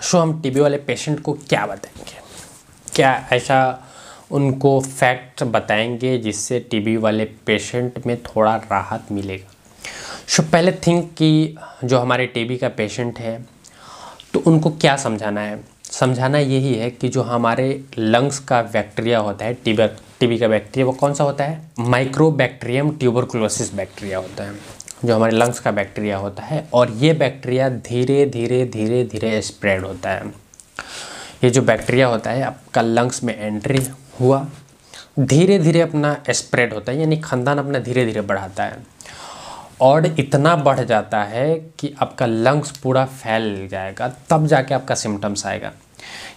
सो हम टीबी वाले पेशेंट को क्या बताएंगे, क्या ऐसा उनको फैक्ट बताएंगे जिससे टीबी वाले पेशेंट में थोड़ा राहत मिलेगा। सो पहले थिंक कि जो हमारे टीबी का पेशेंट है तो उनको क्या समझाना है। समझाना यही है कि जो हमारे लंग्स का बैक्टीरिया होता है, टीबी का बैक्टीरिया, वो कौन सा होता है, माइक्रोबैक्टीरियम ट्यूबरकुलोसिस बैक्टीरिया होता है, जो हमारे लंग्स का बैक्टीरिया होता है। और ये बैक्टीरिया धीरे धीरे धीरे धीरे स्प्रेड होता है। ये जो बैक्टीरिया होता है आपका लंग्स में एंट्री हुआ, धीरे धीरे अपना स्प्रेड होता है, यानी खानदान अपना धीरे धीरे बढ़ाता है और इतना बढ़ जाता है कि आपका लंग्स पूरा फैल जाएगा, तब जाके आपका सिम्टम्स आएगा।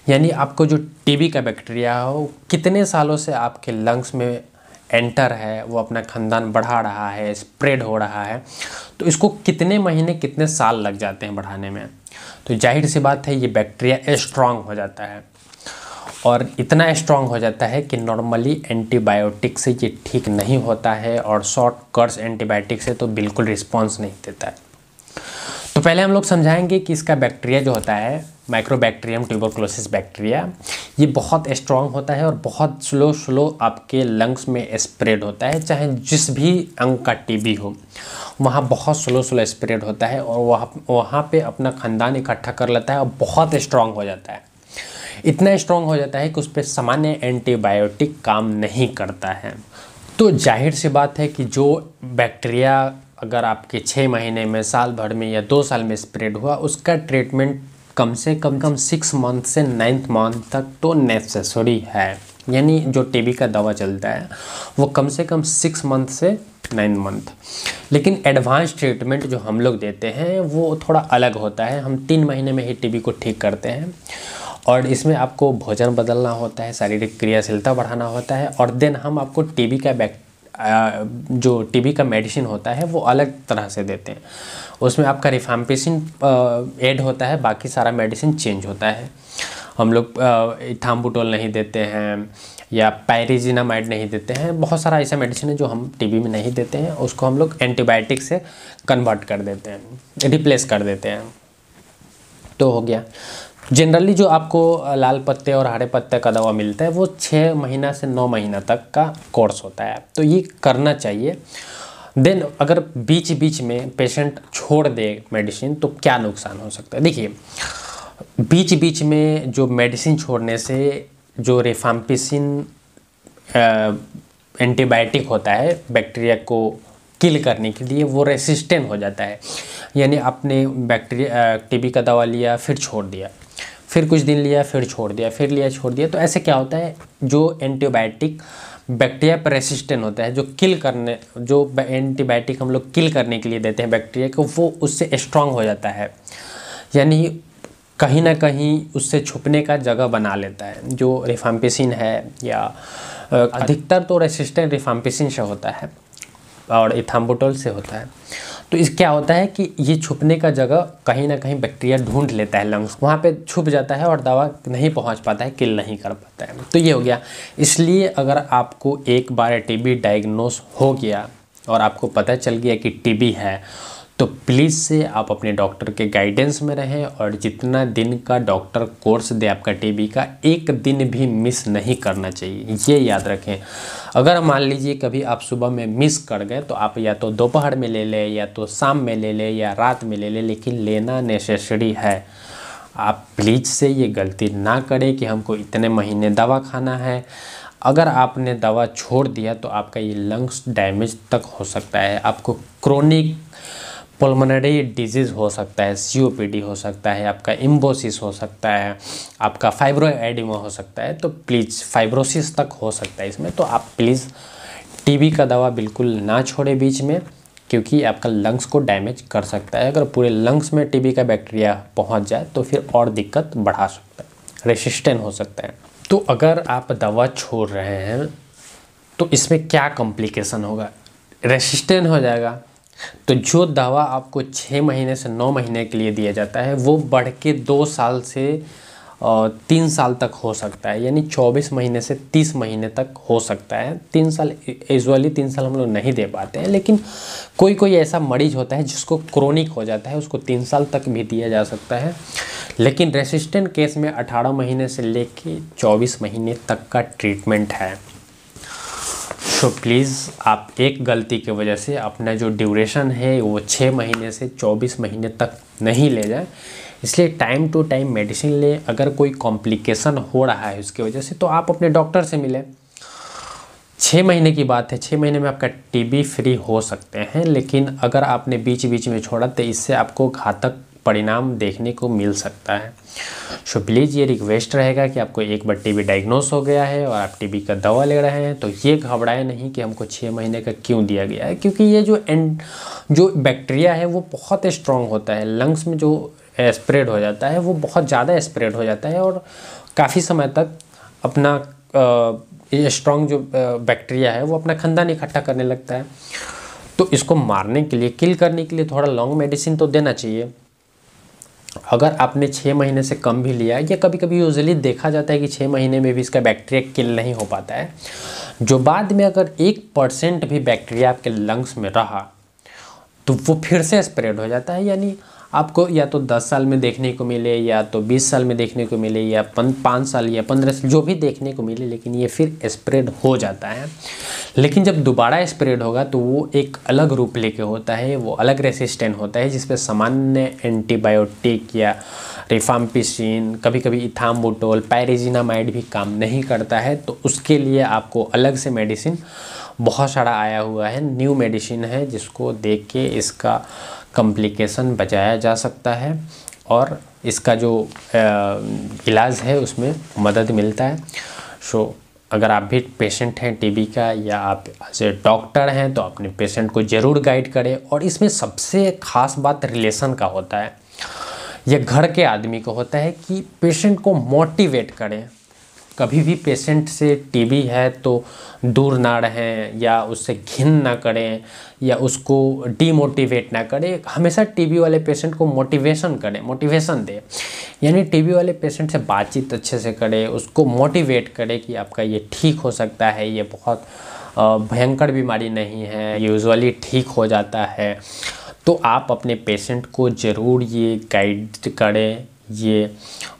यानी आपको जो टीबी का बैक्टीरिया हो कितने सालों से आपके लंग्स में एंटर है, वो अपना खानदान बढ़ा रहा है, स्प्रेड हो रहा है, तो इसको कितने महीने कितने साल लग जाते हैं बढ़ाने में। तो जाहिर सी बात है ये बैक्टीरिया स्ट्रांग हो जाता है और इतना स्ट्रांग हो जाता है कि नॉर्मली एंटीबायोटिक से ये ठीक नहीं होता है और शॉर्ट कोर्स एंटीबायोटिक से तो बिल्कुल रिस्पॉन्स नहीं देता है। तो पहले हम लोग समझाएंगे कि इसका बैक्टीरिया जो होता है माइक्रोबैक्टीरियम ट्यूबरकुलोसिस बैक्टीरिया, ये बहुत स्ट्रांग होता है और बहुत स्लो आपके लंग्स में स्प्रेड होता है। चाहे जिस भी अंग का टीबी हो वहाँ बहुत स्लो स्प्रेड होता है और वहाँ पे अपना खानदान इकट्ठा कर लेता है और बहुत स्ट्रांग हो जाता है। इतना स्ट्रांग हो जाता है कि उस पर सामान्य एंटीबायोटिक काम नहीं करता है। तो जाहिर सी बात है कि जो बैक्टीरिया अगर आपके 6 महीने में, साल भर में या 2 साल में स्प्रेड हुआ, उसका ट्रीटमेंट कम से कम 6 मंथ से 9th मंथ तक तो नेसेसरी है। यानी जो टीबी का दवा चलता है वो कम से कम 6 मंथ से 9 मंथ। लेकिन एडवांस ट्रीटमेंट जो हम लोग देते हैं वो थोड़ा अलग होता है। हम 3 महीने में ही टीबी को ठीक करते हैं और इसमें आपको भोजन बदलना होता है, शारीरिक क्रियाशीलता बढ़ाना होता है और देन हम आपको टीबी का जो टीबी का मेडिसिन होता है वो अलग तरह से देते हैं। उसमें आपका रिफाम्पिसिन ऐड होता है, बाकी सारा मेडिसिन चेंज होता है। हम लोग इथाम्बुटोल नहीं देते हैं या पायरिजिनामाइड नहीं देते हैं। बहुत सारा ऐसा मेडिसिन है जो हम टीबी में नहीं देते हैं, उसको हम लोग एंटीबायोटिक से कन्वर्ट कर देते हैं, रिप्लेस कर देते हैं। तो हो गया। जनरली जो आपको लाल पत्ते और हरे पत्ते का दवा मिलता है वो 6 महीना से 9 महीना तक का कोर्स होता है, तो ये करना चाहिए। देन अगर बीच बीच में पेशेंट छोड़ दे मेडिसिन तो क्या नुकसान हो सकता है। देखिए, बीच बीच में जो मेडिसिन छोड़ने से जो रिफाम्पिसिन एंटीबायोटिक होता है बैक्टीरिया को किल करने के लिए, वो रेसिस्टेंट हो जाता है। यानी आपने बैक्टीरिया टीबी का दवा लिया, फिर छोड़ दिया, फिर कुछ दिन लिया, फिर छोड़ दिया, फिर लिया, छोड़ दिया, तो ऐसे क्या होता है, जो एंटीबायोटिक बैक्टीरिया पर रेसिस्टेंट होता है, जो एंटीबायोटिक हम लोग किल करने के लिए देते हैं बैक्टीरिया को, वो उससे स्ट्रांग हो जाता है। यानी कहीं ना कहीं उससे छुपने का जगह बना लेता है। जो रिफाम्पिसिन है या अधिकतर तो रेसिस्टेंट रिफाम्पिसिन से होता है और इथाम्बुटोल से होता है। तो इस क्या होता है कि ये छुपने का जगह कहीं ना कहीं बैक्टीरिया ढूंढ लेता है, लंग्स वहाँ पे छुप जाता है और दवा नहीं पहुँच पाता है, किल नहीं कर पाता है। तो ये हो गया। इसलिए अगर आपको एक बार टीबी डायग्नोस हो गया और आपको पता चल गया कि टीबी है, तो प्लीज़ से आप अपने डॉक्टर के गाइडेंस में रहें और जितना दिन का डॉक्टर कोर्स दे आपका टीबी का, एक दिन भी मिस नहीं करना चाहिए, ये याद रखें। अगर मान लीजिए कभी आप सुबह में मिस कर गए तो आप या तो दोपहर में ले लें या तो शाम में ले लें या रात में ले लें, लेकिन लेना नेसेसरी है। आप प्लीज़ से ये गलती ना करें कि हमको इतने महीने दवा खाना है। अगर आपने दवा छोड़ दिया तो आपका ये लंग्स डैमेज तक हो सकता है, आपको क्रोनिक पल्मोनरी डिजीज़ हो सकता है, COPD हो सकता है, आपका इम्बोसिस हो सकता है, आपका फाइब्रोएडिमा हो सकता है। तो प्लीज़ फाइब्रोसिस तक हो सकता है इसमें। तो आप प्लीज़ टीबी का दवा बिल्कुल ना छोड़े बीच में, क्योंकि आपका लंग्स को डैमेज कर सकता है। अगर पूरे लंग्स में टीबी का बैक्टीरिया पहुंच जाए तो फिर और दिक्कत बढ़ा सकता है, रेसिस्टेंट हो सकता है। तो अगर आप दवा छोड़ रहे हैं तो इसमें क्या कॉम्प्लिकेशन होगा, रेसिस्टेंट हो जाएगा। तो जो दवा आपको 6 महीने से 9 महीने के लिए दिया जाता है वो बढ़ के 2 साल से 3 साल तक हो सकता है, यानी 24 महीने से 30 महीने तक हो सकता है। 3 साल यूजुअली 3 साल हम लोग नहीं दे पाते हैं, लेकिन कोई ऐसा मरीज होता है जिसको क्रोनिक हो जाता है, उसको 3 साल तक भी दिया जा सकता है। लेकिन रेसिस्टेंट केस में 18 महीने से लेके 24 महीने तक का ट्रीटमेंट है। तो प्लीज़ आप एक गलती की वजह से अपना जो ड्यूरेशन है वो 6 महीने से 24 महीने तक नहीं ले जाए, इसलिए टाइम टू टाइम मेडिसिन लें। अगर कोई कॉम्प्लिकेशन हो रहा है उसकी वजह से तो आप अपने डॉक्टर से मिलें। 6 महीने की बात है, 6 महीने में आपका टीबी फ्री हो सकते हैं, लेकिन अगर आपने बीच बीच में छोड़ा तो इससे आपको घातक परिणाम देखने को मिल सकता है। सो प्लीज़ ये रिक्वेस्ट रहेगा कि आपको एक बार टीबी डायग्नोस हो गया है और आप टीबी का दवा ले रहे हैं तो ये घबराए नहीं कि हमको 6 महीने का क्यों दिया गया है, क्योंकि ये जो बैक्टीरिया है वो बहुत स्ट्रॉन्ग होता है। लंग्स में जो स्प्रेड हो जाता है वो बहुत ज़्यादा स्प्रेड हो जाता है और काफ़ी समय तक अपना स्ट्रॉन्ग जो बैक्टीरिया है वो अपना खानदान इकट्ठा करने लगता है। तो इसको मारने के लिए, किल करने के लिए थोड़ा लॉन्ग मेडिसिन तो देना चाहिए। अगर आपने 6 महीने से कम भी लिया, या कभी कभी यूजुअली देखा जाता है कि 6 महीने में भी इसका बैक्टीरिया किल नहीं हो पाता है, जो बाद में अगर 1% भी बैक्टीरिया आपके लंग्स में रहा तो वो फिर से स्प्रेड हो जाता है। यानी आपको या तो 10 साल में देखने को मिले, या तो 20 साल में देखने को मिले, या 5 साल या 15 साल, जो भी देखने को मिले, लेकिन ये फिर स्प्रेड हो जाता है। लेकिन जब दोबारा स्प्रेड होगा तो वो एक अलग रूप लेके होता है, वो अलग रेसिस्टेंट होता है, जिसपे सामान्य एंटीबायोटिक या रिफाम्पिसिन, कभी कभी इथाम्बुटोल, पायरिजिनामाइड भी काम नहीं करता है। तो उसके लिए आपको अलग से मेडिसिन बहुत सारा आया हुआ है, न्यू मेडिसिन है, जिसको देख के इसका कॉम्प्लिकेशन बचाया जा सकता है और इसका जो इलाज है उसमें मदद मिलता है। सो अगर आप भी पेशेंट हैं टीबी का, या आप एज ए डॉक्टर हैं, तो अपने पेशेंट को ज़रूर गाइड करें। और इसमें सबसे ख़ास बात रिलेशन का होता है, यह घर के आदमी को होता है कि पेशेंट को मोटिवेट करें। कभी भी पेशेंट से टीबी है तो दूर ना रहें, या उससे घिन ना करें, या उसको डीमोटिवेट ना करें। हमेशा टीबी वाले पेशेंट को मोटिवेशन करें, मोटिवेशन दें। यानी टीबी वाले पेशेंट से बातचीत अच्छे से करें, उसको मोटिवेट करें कि आपका ये ठीक हो सकता है, ये बहुत भयंकर बीमारी नहीं है, यूजुअली ठीक हो जाता है। तो आप अपने पेशेंट को ज़रूर ये गाइड करें, ये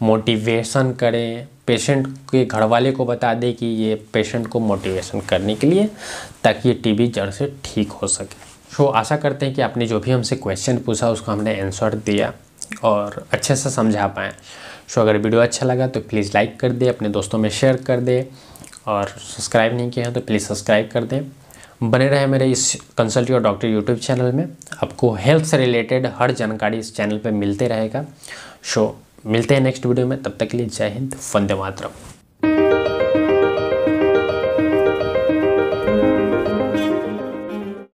मोटिवेशन करें। पेशेंट के घर वाले को बता दें कि ये पेशेंट को मोटिवेशन करने के लिए, ताकि ये टीबी जड़ से ठीक हो सके। सो आशा करते हैं कि आपने जो भी हमसे क्वेश्चन पूछा उसको हमने आंसर दिया और अच्छे से समझा पाएँ। सो अगर वीडियो अच्छा लगा तो प्लीज़ लाइक कर दे, अपने दोस्तों में शेयर कर दे, और सब्सक्राइब नहीं किया है तो प्लीज़ सब्सक्राइब कर दें। बने रहे मेरे इस consult your doctor YouTube channel में। आपको हेल्थ से रिलेटेड हर जानकारी इस चैनल पर मिलते रहेगा। सो मिलते हैं नेक्स्ट वीडियो में, तब तक के लिए जय हिंद, वंदे मातरम।